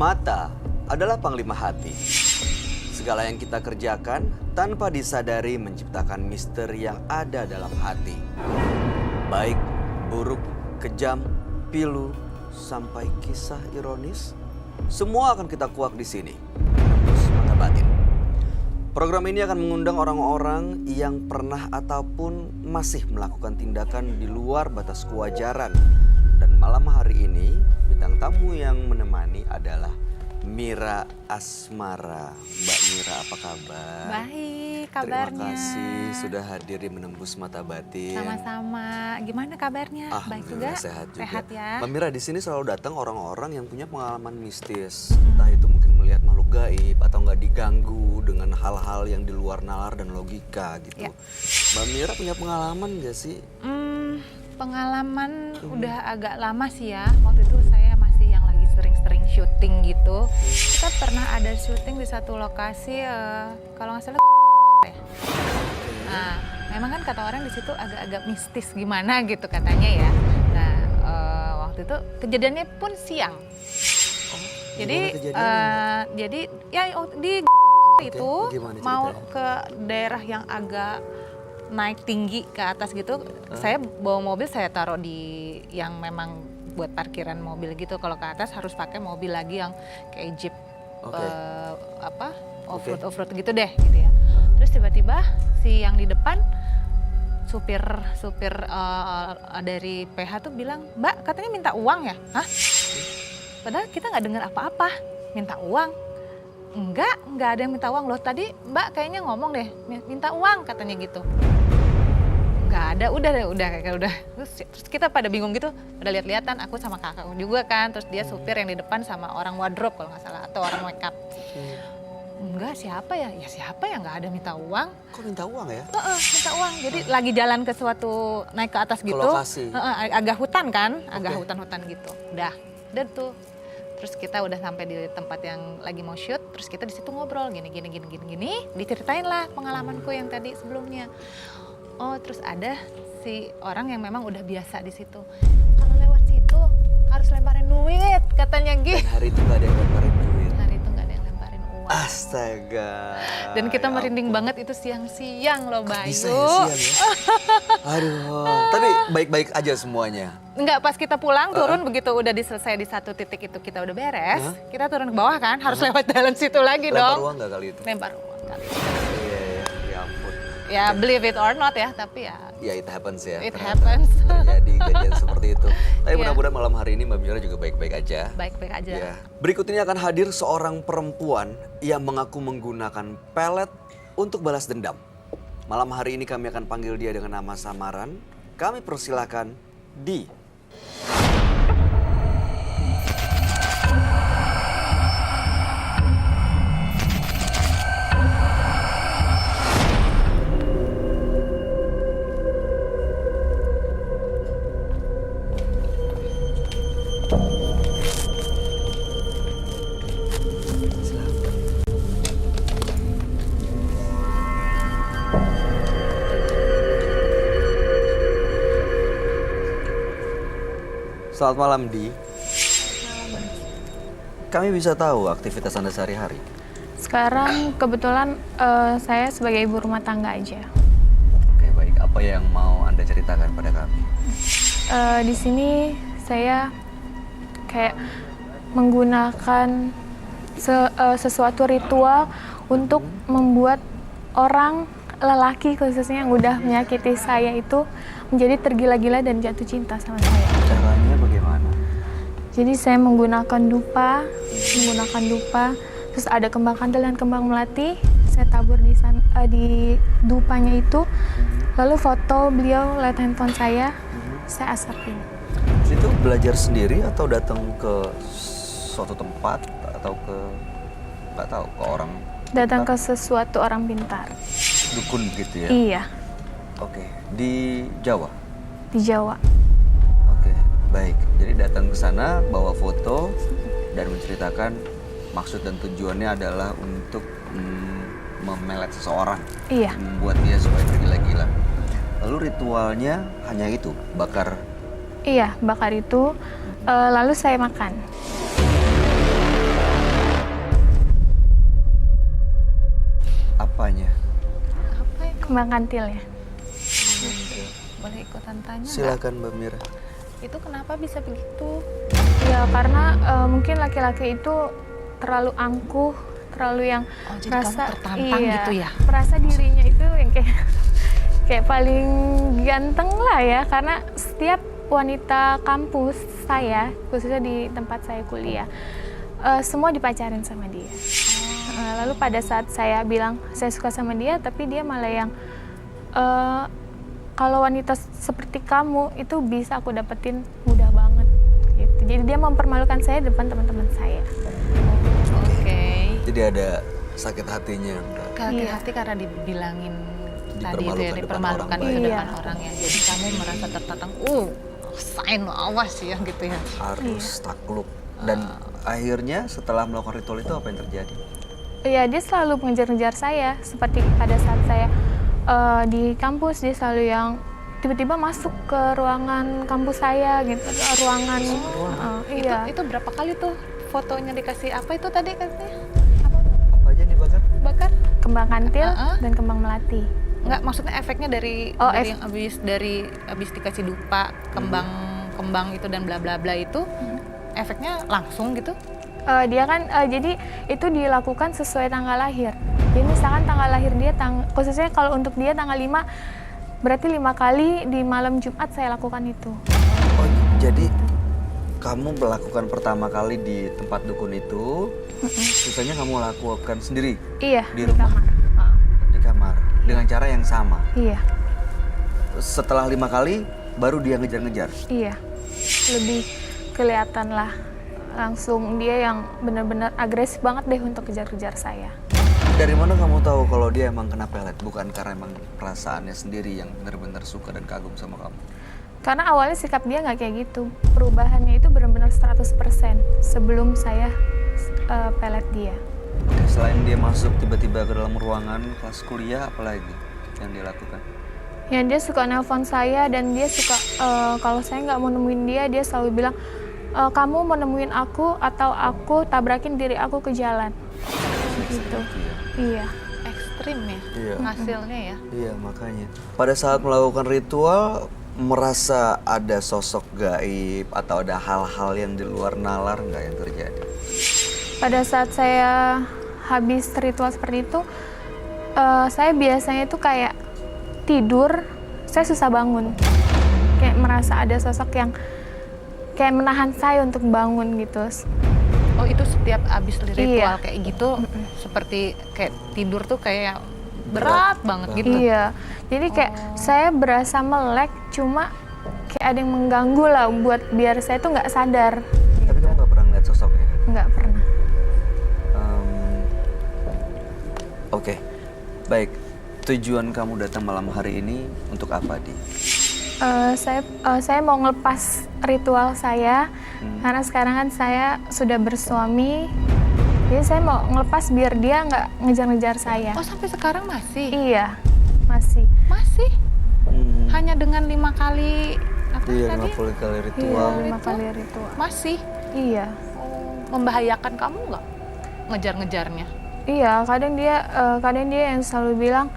Mata adalah panglima hati. Segala yang kita kerjakan tanpa disadari menciptakan misteri yang ada dalam hati. Baik, buruk, kejam, pilu, sampai kisah ironis, semua akan kita kuak di sini. Menembus mata batin. Program ini akan mengundang orang-orang yang pernah ataupun masih melakukan tindakan di luar batas kewajaran. Dan malam hari ini, bintang tamu yang menemani adalah Mira Asmara. Mbak Mira, apa kabar? Baik, kabarnya. Terima kasih sudah hadir di Menembus Mata Batin. Sama-sama. Gimana kabarnya? Baik juga? Sehat juga. Sehat ya. Mbak Mira, di sini selalu datang orang-orang yang punya pengalaman mistis. Entah itu mungkin melihat makhluk gaib atau nggak diganggu dengan hal-hal yang di luar nalar dan logika gitu. Ya. Mbak Mira punya pengalaman nggak sih? Pengalaman udah agak lama sih ya. Waktu itu saya masih yang lagi sering-sering syuting gitu. Kita pernah ada syuting di satu lokasi, kalau nggak salah ya. Nah, memang kan kata orang di situ agak-agak mistis gimana gitu katanya ya. Nah, waktu itu kejadiannya pun siang. Jadi ya di itu mau ke daerah yang agak naik tinggi ke atas gitu, saya bawa mobil, saya taruh di yang memang buat parkiran mobil gitu. Kalau ke atas harus pakai mobil lagi yang kayak jeep off-road gitu deh gitu ya. Terus tiba-tiba si yang di depan supir dari PH tuh bilang, "Mbak, katanya minta uang ya?" Hah? Padahal kita nggak dengar apa-apa, minta uang. Enggak ada yang minta uang loh. Tadi Mbak kayaknya ngomong deh, minta uang katanya gitu. Enggak ada, udah. Terus kita pada bingung gitu, pada lihat-lihatan, aku sama kakak juga kan. Terus dia supir yang di depan sama orang wardrobe kalau nggak salah, atau orang makeup. Enggak, siapa ya? Ya siapa ya, nggak ada minta uang. Kok minta uang ya? Minta uang. Jadi lagi jalan ke suatu, naik ke atas gitu. Ke lokasi. Agak hutan kan, agak hutan-hutan gitu. Udah tuh. Terus kita udah sampai di tempat yang lagi mau shoot, terus kita di situ ngobrol gini, diceritain lah pengalamanku yang tadi sebelumnya. Oh, terus ada si orang yang memang udah biasa di situ. Kalau lewat situ harus lemparin duit katanya gitu. Dan hari itu nggak ada yang lemparin duit. Hari itu nggak ada yang lemparin uang. Astaga. Dan kita ya merinding ampun. banget itu siang-siang loh, Bayu. Bisa ya siang ya? Aduh, tapi baik-baik aja semuanya. Enggak, pas kita pulang turun begitu udah selesai di satu titik itu kita udah beres, kita turun ke bawah kan, harus lewat jalan situ lagi Lempar dong. uang nggak kali itu? Lempar uang kali. Iya, ya ampun. Ya believe it or not ya, tapi ya Ya it happens ya. it ternyata happens. Terjadi kejadian seperti itu. Tapi Iya. mudah-mudahan malam hari ini Mbak Mira juga baik-baik aja. Baik-baik aja. Ya. Berikut ini akan hadir seorang perempuan yang mengaku menggunakan pelet untuk balas dendam. Malam hari ini kami akan panggil dia dengan nama samaran. Kami persilakan Di. Selamat malam, Di. Kami bisa tahu aktivitas Anda sehari-hari. Sekarang kebetulan saya sebagai ibu rumah tangga aja. Oke, baik. Apa yang mau Anda ceritakan pada kami? Di sini saya kayak menggunakan sesuatu ritual untuk membuat orang lelaki khususnya yang udah menyakiti saya itu menjadi tergila-gila dan jatuh cinta sama saya. Caranya bagaimana? Jadi saya menggunakan dupa, terus ada kembang kandel dan kembang melati. Saya tabur di dupanya itu, lalu foto beliau lewat handphone saya asapin. Itu belajar sendiri atau datang ke suatu tempat atau ke nggak tahu ke orang? Datang ke sesuatu orang pintar. Dukun gitu ya? Iya, Oke, di Jawa? di Jawa. Oke, baik. Jadi datang ke sana bawa foto dan menceritakan maksud dan tujuannya adalah untuk memelet seseorang. Iya. Membuat dia supaya tergila-gila. Lalu ritualnya hanya itu, bakar? Iya, bakar itu, lalu saya makan. kembang kantil ya. Boleh ikutan tanya nggak? Silakan Mbak Mira. Itu kenapa bisa begitu? Ya karena mungkin laki-laki itu terlalu angkuh, terlalu yang Oh, jadi merasa kamu tertantang gitu ya? merasa dirinya itu yang kayak kayak paling ganteng lah ya, karena setiap wanita kampus saya, khususnya di tempat saya kuliah, semua dipacarin sama dia. Lalu pada saat saya bilang saya suka sama dia, tapi dia malah yang kalau wanita seperti kamu itu bisa aku dapetin mudah banget gitu. Jadi dia mempermalukan saya depan teman-teman saya. Oke. Jadi ada sakit hatinya Mbak. Sakit hati karena dibilangin tadi itu ya, Dipermalukan depan dipermalukan orang itu banyak. depan orang ya. Jadi kamu merasa tertantang, sign lo awas ya gitu ya. Harus takluk. Dan akhirnya setelah melakukan ritual itu apa yang terjadi? Ya dia selalu mengejar-ngejar saya, seperti pada saat saya di kampus dia selalu yang tiba-tiba masuk ke ruangan kampus saya gitu, ruangan. Iya. Itu berapa kali tuh fotonya dikasih apa itu tadi katanya? Apa aja nih Bakar? Bakar? Kembang kantil dan kembang melati. Enggak, maksudnya efeknya dari yang habis dikasih dupa, kembang itu dan bla bla bla itu efeknya langsung gitu? Dia kan jadi itu dilakukan sesuai tanggal lahir. Jadi misalkan tanggal lahir dia khususnya kalau untuk dia tanggal 5, berarti 5 kali di malam Jumat saya lakukan itu. Oh, jadi kamu melakukan pertama kali di tempat dukun itu, sisanya kamu lakukan sendiri? Iya, Di di rumah? kamar. Di kamar, dengan cara yang sama? Iya, Setelah 5 kali, baru dia ngejar-ngejar? iya. Lebih kelihatan lah. Langsung dia yang benar-benar agresif banget deh untuk kejar-kejar saya. Dari mana kamu tahu kalau dia emang kena pelet? Bukan karena emang perasaannya sendiri yang benar-benar suka dan kagum sama kamu? Karena awalnya sikap dia nggak kayak gitu. Perubahannya itu benar-benar 100% sebelum saya pelet dia. Oke, selain dia masuk tiba-tiba ke dalam ruangan kelas kuliah, apa lagi yang dia lakukan? Ya dia suka nelpon saya dan dia suka kalau saya nggak mau nemuin dia, dia selalu bilang, kamu mau nemuin aku atau aku tabrakin diri aku ke jalan. Gitu. Iya. Ekstrim ya Iya. hasilnya ya. Iya, makanya. Pada saat melakukan ritual, merasa ada sosok gaib atau ada hal-hal yang di luar nalar nggak yang terjadi? Pada saat saya habis ritual seperti itu, saya biasanya itu kayak tidur, saya susah bangun. Kayak merasa ada sosok yang kayak menahan saya untuk bangun gitu. Oh itu setiap abis ritual Iya. kayak gitu, seperti kayak tidur tuh kayak berat banget gitu. Iya, jadi kayak saya berasa melek, cuma kayak ada yang mengganggu lah buat biar saya tuh nggak sadar. Tapi kamu nggak pernah ngeliat sosoknya? Nggak pernah. Oke, baik. Tujuan kamu datang malam hari ini untuk apa, Di? Saya mau ngelepas ritual saya karena sekarang kan saya sudah bersuami, jadi saya mau ngelepas biar dia nggak ngejar-ngejar saya. Oh sampai sekarang masih? Iya, masih. Masih? Hanya dengan 5 kali apa Iya, tadi? 50 kali Iya, ritual. 5 kali ritual. Masih? Iya. Membahayakan kamu nggak ngejar-ngejarnya? Iya, kadang dia yang selalu bilang,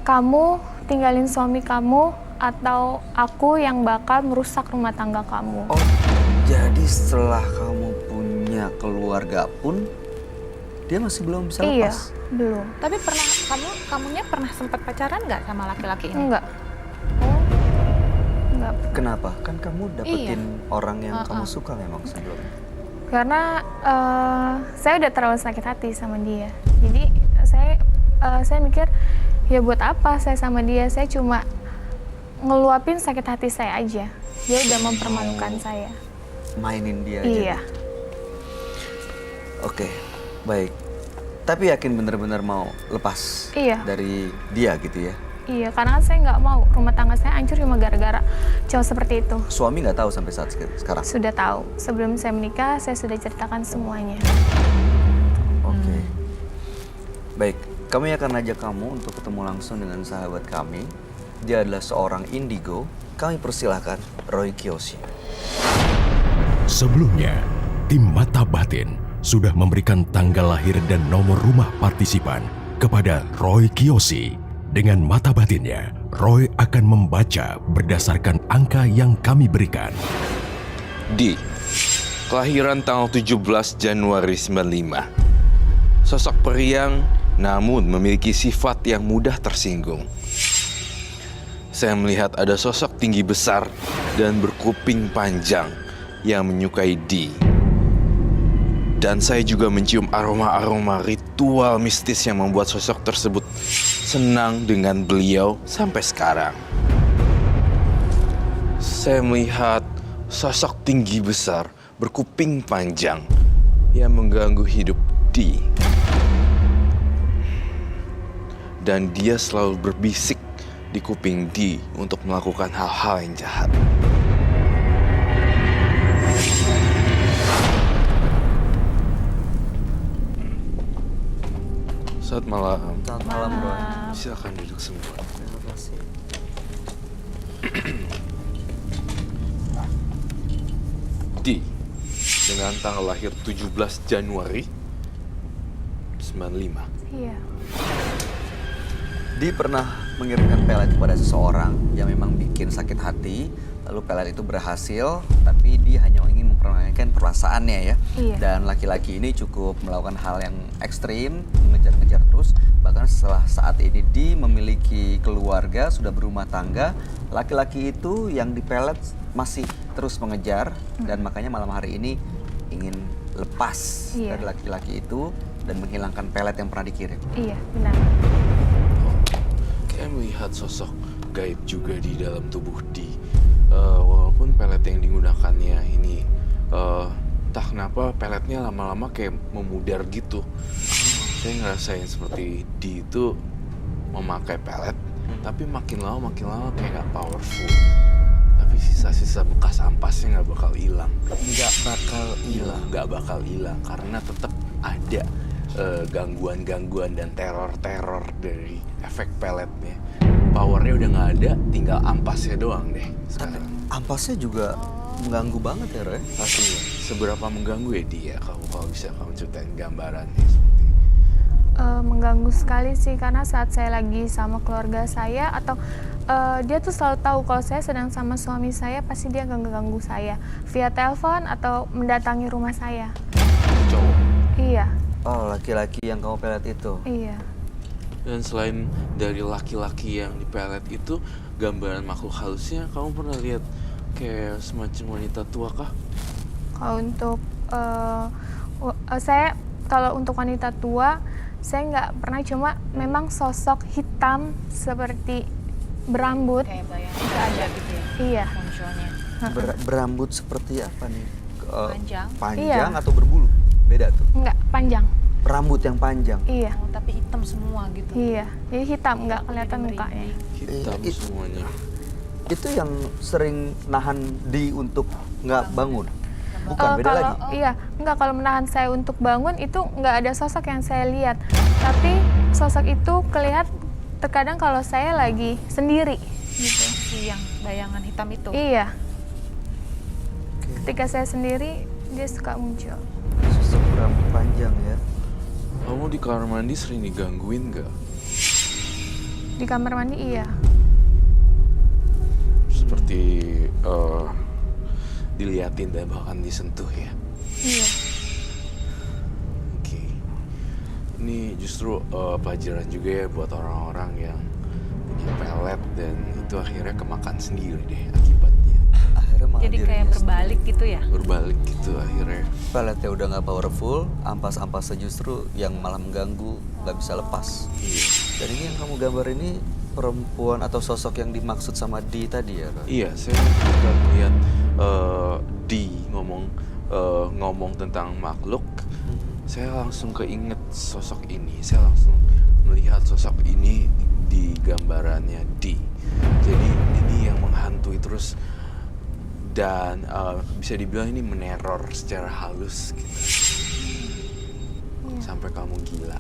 kamu tinggalin suami kamu atau aku yang bakal merusak rumah tangga kamu. Oh, jadi setelah kamu punya keluarga pun, dia masih belum bisa Iya, lepas? belum. Tapi kamunya pernah sempat pacaran nggak sama laki-laki ini? Enggak. Enggak. Kenapa? Kan kamu dapetin Iya. orang yang kamu suka memang sebelumnya. Karena saya udah terlalu sakit hati sama dia. Jadi saya mikir, ya buat apa saya sama dia? Saya cuma ngeluapin sakit hati saya aja. Dia udah mempermalukan saya. Mainin dia aja. Iya. Oke, baik. Tapi yakin bener-bener mau lepas Iya. dari dia gitu ya? Iya, karena saya nggak mau rumah tangga saya hancur cuma gara-gara cowok seperti itu. Suami nggak tahu sampai saat sekarang? Sudah tahu. Sebelum saya menikah, saya sudah ceritakan semuanya. Oke. Baik, kami akan ajak kamu untuk ketemu langsung dengan sahabat kami. Dia adalah seorang indigo. Kami persilahkan Roy Kiyoshi. Sebelumnya, tim Mata Batin sudah memberikan tanggal lahir dan nomor rumah partisipan kepada Roy Kiyoshi Dengan mata batinnya, Roy akan membaca berdasarkan angka yang kami berikan. D. Kelahiran tanggal 17 Januari 95. Sosok periang namun memiliki sifat yang mudah tersinggung. Saya melihat ada sosok tinggi besar dan berkuping panjang yang menyukai D. Dan saya juga mencium aroma-aroma ritual mistis yang membuat sosok tersebut senang dengan beliau sampai sekarang. Saya melihat sosok tinggi besar berkuping panjang yang mengganggu hidup D. Dan dia selalu berbisik di kuping D untuk melakukan hal-hal yang jahat. Selamat malam. Selamat malam, Roy. Silakan duduk semua. Terima kasih. D. Dengan tanggal lahir 17 Januari 95. Iya. Di pernah mengirimkan pelet kepada seseorang yang memang bikin sakit hati, lalu pelet itu berhasil, tapi dia hanya ingin mempermainkan perasaannya ya. Iya. Dan laki-laki ini cukup melakukan hal yang ekstrim, mengejar-ngejar terus. Bahkan setelah saat ini di memiliki keluarga, sudah berumah tangga, laki-laki itu yang dipelet masih terus mengejar, dan makanya malam hari ini ingin lepas Iya. dari laki-laki itu dan menghilangkan pelet yang pernah dikirim. Iya, benar. Kayak melihat sosok gaib juga di dalam tubuh D. Walaupun pelet yang digunakannya ini entah kenapa peletnya lama-lama kayak memudar gitu. Saya ngerasain seperti D itu memakai pelet, tapi makin lama kayak nggak powerful. Tapi sisa-sisa bekas ampasnya nggak bakal hilang. Nggak bakal hilang karena tetap ada gangguan-gangguan dan teror-teror dari efek peletnya. Powernya udah nggak ada, tinggal ampasnya doang deh sekarang. Ampasnya juga mengganggu banget ya, Roy? Pastinya. Seberapa mengganggu ya dia? Kalau bisa kamu ceritain gambarannya seperti. Mengganggu sekali sih, karena saat saya lagi sama keluarga saya atau dia tuh selalu tahu kalau saya sedang sama suami saya, pasti dia ganggu saya via telepon atau mendatangi rumah saya. Cowok. Iya. Oh, laki-laki yang kamu pelet itu? Iya. Dan selain dari laki-laki yang dipelet itu, gambaran makhluk halusnya kamu pernah lihat kayak semacam wanita tua kah? Kalau untuk saya, kalau untuk wanita tua, saya nggak pernah, cuma memang sosok hitam seperti berambut. Kayak bayangan Itu ada. gitu ya Iya. munculnya. Berambut seperti apa nih? Panjang. Panjang Iya. atau berbulu? Beda tuh. Nggak, panjang. Rambut yang panjang. Iya. Oh, tapi hitam semua gitu. Iya. Jadi hitam, nggak kelihatan Jadi mukanya. Hitam It- semuanya. Itu yang sering nahan di untuk nggak bangun? Bukan, beda kalau, lagi? Iya, enggak, kalau menahan saya untuk bangun itu nggak ada sosok yang saya lihat. Tapi sosok itu kelihatan terkadang kalau saya lagi sendiri. Gitu. Si yang bayangan hitam itu. Iya. Oke. Ketika saya sendiri, dia suka muncul. Sosok berambut panjang ya. Kamu di kamar mandi sering digangguin gak? Di kamar mandi, iya. Seperti diliatin dan bahkan disentuh ya? Iya. Oke. Ini justru pelajaran juga ya buat orang-orang yang punya pelet dan itu akhirnya kemakan sendiri deh akibatnya. Akhirnya malah Jadi dirinya kayak berbalik gitu ya. Berbalik gitu akhirnya. peletnya udah nggak powerful, ampas-ampasnya justru yang malah mengganggu, nggak bisa lepas. Iya. Dan ini yang kamu gambar ini perempuan atau sosok yang dimaksud sama Di tadi ya, Roy? Iya, saya juga melihat Di ngomong tentang makhluk. Saya langsung keinget sosok ini. Saya langsung melihat sosok ini di gambarannya Di. Jadi ini yang menghantui terus dan bisa dibilang ini meneror secara halus gitu. Sampai kamu gila.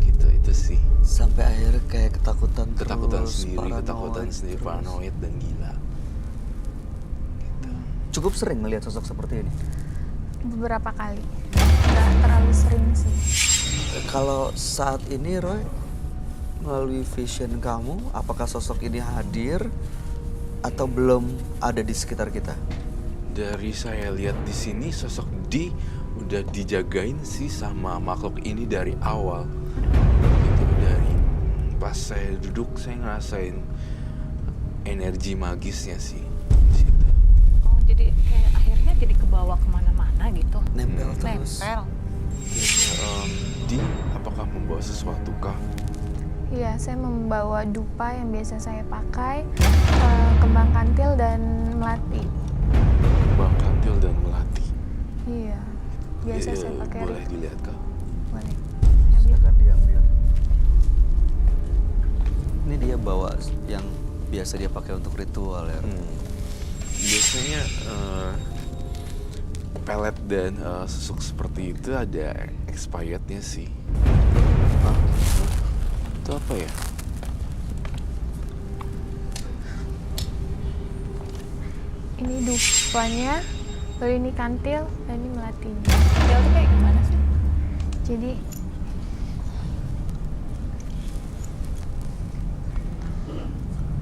Gitu itu sih. Sampai akhirnya kayak ketakutan terus, Sendiri, paranoid ketakutan sendiri, terus. paranoid dan gila. Gitu. Cukup sering melihat sosok seperti ini. Beberapa kali. Nggak terlalu sering sih. Kalau saat ini Roy melalui vision kamu, apakah sosok ini hadir atau belum ada di sekitar kita? Dari saya lihat di sini sosok D udah dijagain sih sama makhluk ini dari awal. Itu dari pas saya duduk saya ngerasain energi magisnya sih di situ. Oh, jadi kayak akhirnya jadi kebawa kemana-mana gitu. Nempel terus. Nempel. D, apakah membawa sesuatu kah? Iya, saya membawa dupa yang biasa saya pakai, kembang kantil dan melati. Kembang kantil dan melati. Iya, biasa saya pakai. Boleh dilihat kah? Boleh. Silakan diambil. Ini dia bawa yang biasa dia pakai untuk ritual ya. Biasanya pelet dan susuk seperti itu ada expirednya sih. Hah? Itu apa ya? Ini dupanya, lalu ini kantil, dan ini melatinya. Dia tuh kayak gimana sih?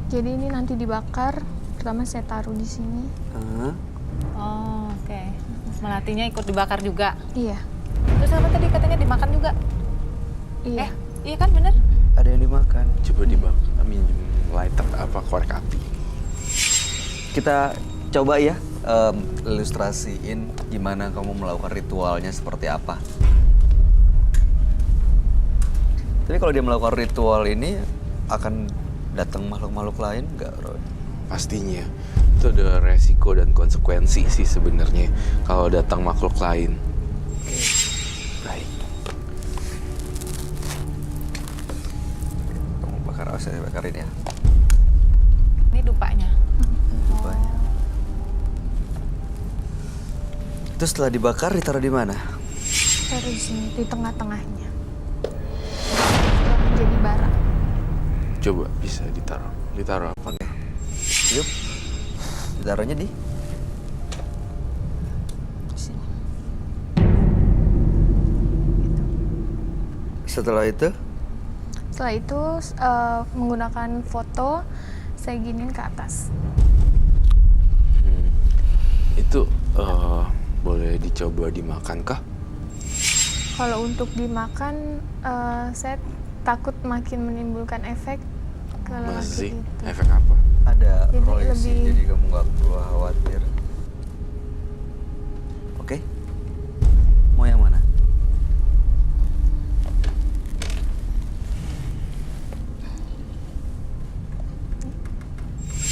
Jadi ini nanti dibakar. Pertama saya taruh di sini. Oh, oke. Melatinya ikut dibakar juga. Iya, Terus apa tadi katanya dimakan juga? iya. Iya kan bener? Ada yang dimakan. Coba dibakar, minjem lighter apa korek api. Kita coba ya ilustrasiin gimana kamu melakukan ritualnya seperti apa. Tapi kalau dia melakukan ritual ini akan datang makhluk-makhluk lain nggak, Roy? Pastinya itu ada resiko dan konsekuensi sih sebenarnya kalau datang makhluk lain. Baik. Kamu bakar, saya bakarin ya. Ini dupanya. Rupanya. Itu setelah dibakar ditaruh di mana? Taruh di sini, di tengah-tengahnya. Jadi bara. Coba bisa ditaruh apa? Oke. Yuk. Ditaruhnya di Sini. setelah itu Setelah itu menggunakan foto saya giniin ke atas. Itu boleh dicoba dimakan kah? Kalau untuk dimakan, saya takut makin menimbulkan efek ke Masih lelaki itu. efek apa? ada Jadi Roy sih, lebih- jadi kamu nggak perlu khawatir. Oke. Mau yang mana?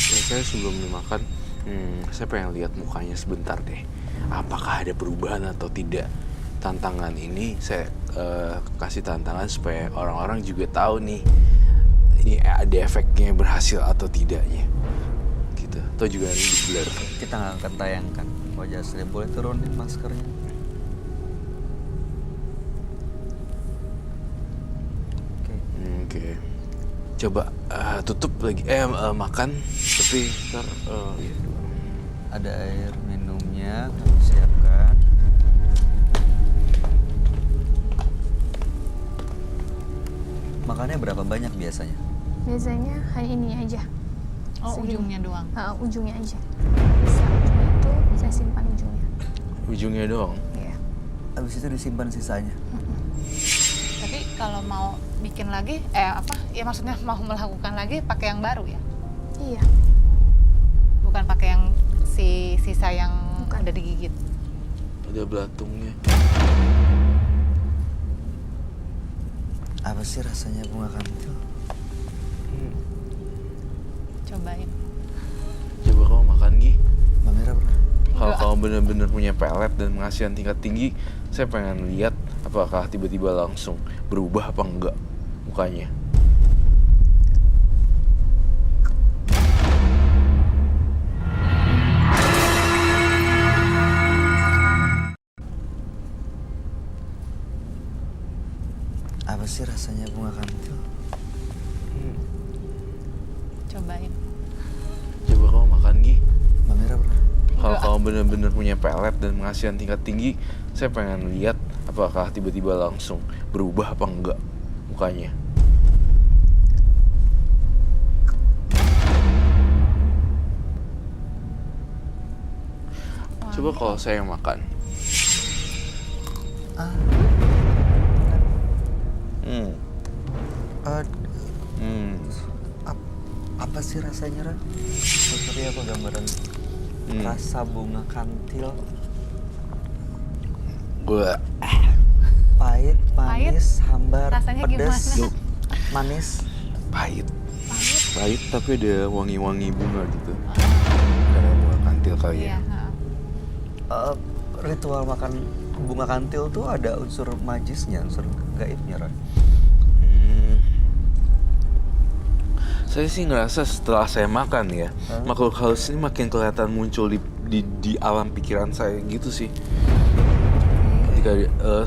Saya sebelum dimakan, saya pengen lihat mukanya sebentar deh. Apakah ada perubahan atau tidak? Tantangan ini saya kasih tantangan supaya orang-orang juga tahu nih, ini ada efeknya berhasil atau tidaknya. Gitu. Atau juga nanti di blur. Kita nggak akan tayangkan wajah asli. Boleh turunin maskernya. Oke. Oke. Coba tutup lagi. Makan. Tapi ntar iya, dua. Ada air minumnya, kamu siapkan. Makannya berapa banyak biasanya? Biasanya hanya ini aja. Oh, Segini. ujungnya doang. Ujungnya aja. Bisa ujungnya itu saya simpan ujungnya. Ujungnya doang. Iya. Habis itu disimpan sisanya. Tapi kalau mau bikin lagi, ya maksudnya mau melakukan lagi pakai yang baru ya? Iya. Bukan pakai yang sisa yang Bukan. udah digigit. Ada belatungnya. Apa sih rasanya bunga kantil? Cobain. Coba kamu makan, Gi. Mbak Mira pernah? Kalau kamu benar-benar punya pelet dan pengasihan tingkat tinggi, saya pengen lihat apakah tiba-tiba langsung berubah apa enggak mukanya. Apa sih rasanya bunga kantil? Cobain. Coba kamu makan, Gi. Mbak Mira pernah? Kalau kamu benar-benar punya pelet dan pengasihan tingkat tinggi, saya pengen lihat apakah tiba-tiba langsung berubah apa enggak mukanya. Coba kalau saya yang makan. Apa sih rasanya, Ran? Seperti apa gambaran rasa bunga kantil? Gue Pahit, manis, hambar, Rasanya pedas, gimana? manis. pahit. Pahit tapi ada wangi-wangi bunga gitu. Karena bunga kantil kali Iya. ya. Ritual makan bunga kantil tuh ada unsur magisnya, unsur gaibnya, Ran. Saya sih ngerasa setelah saya makan ya, makhluk halus ini makin kelihatan muncul di alam pikiran saya gitu sih. Ketika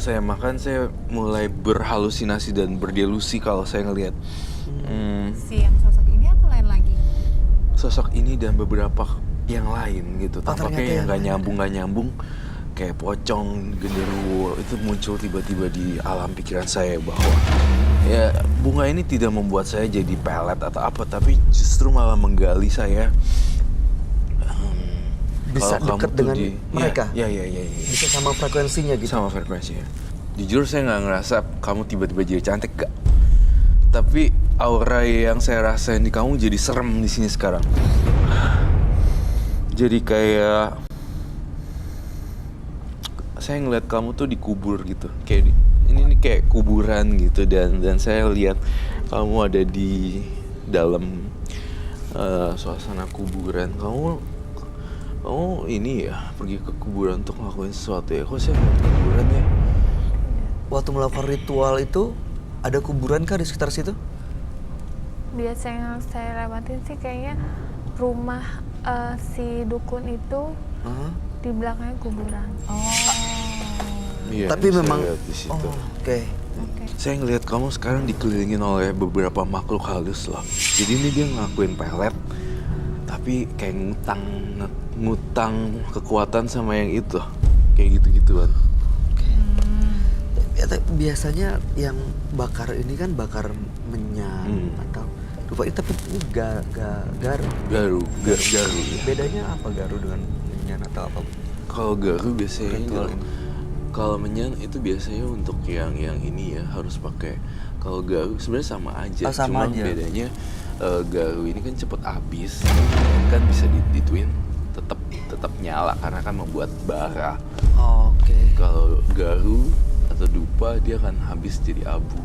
saya makan, saya mulai berhalusinasi dan berdelusi kalau saya ngelihat Si yang sosok ini atau lain lagi? sosok ini dan beberapa yang lain gitu. ternyata Tampaknya yang yang nggak lain nggak nyambung, kayak pocong, genderuwo itu muncul tiba-tiba di alam pikiran saya bahwa ya bunga ini tidak membuat saya jadi pelet atau apa, tapi justru malah menggali saya. Bisa Kalau dekat kamu tuh dengan mereka? Ya. Bisa sama frekuensinya gitu? Sama frekuensinya. Jujur saya nggak ngerasa kamu tiba-tiba jadi cantik, gak. Tapi aura yang saya rasain di kamu jadi serem di sini sekarang. Jadi kayak saya ngeliat kamu tuh dikubur gitu. Kayak ini kayak kuburan gitu, dan saya lihat kamu ada di dalam suasana kuburan. Kamu ini ya pergi ke kuburan untuk ngelakuin sesuatu ya? Kok saya ngeliat kuburan ya? Waktu melakukan ritual itu, ada kuburan kah di sekitar situ? Biasa yang saya lewatin sih kayaknya rumah si dukun itu di belakangnya kuburan. Iya, Tapi saya memang, lihat di situ. Oke. Saya ngelihat kamu sekarang dikelilingin oleh beberapa makhluk halus loh. Jadi ini dia ngelakuin pelet, tapi kayak ngutang kekuatan sama yang itu, kayak gitu-gituan. Ya, biasanya yang bakar ini kan bakar menyan atau dupa, tapi ini garu. Garu ya. Bedanya apa garu dengan menyan atau apa? Kalau garu biasanya Ritual ini. kalau menyan itu biasanya untuk yang ini ya harus pakai. Kalau garu sebenarnya sama aja, Sama cuma aja. bedanya garu ini kan cepet habis, kan bisa dituin tetap nyala karena kan membuat bara. Oke. Kalau garu atau dupa dia akan habis jadi abu.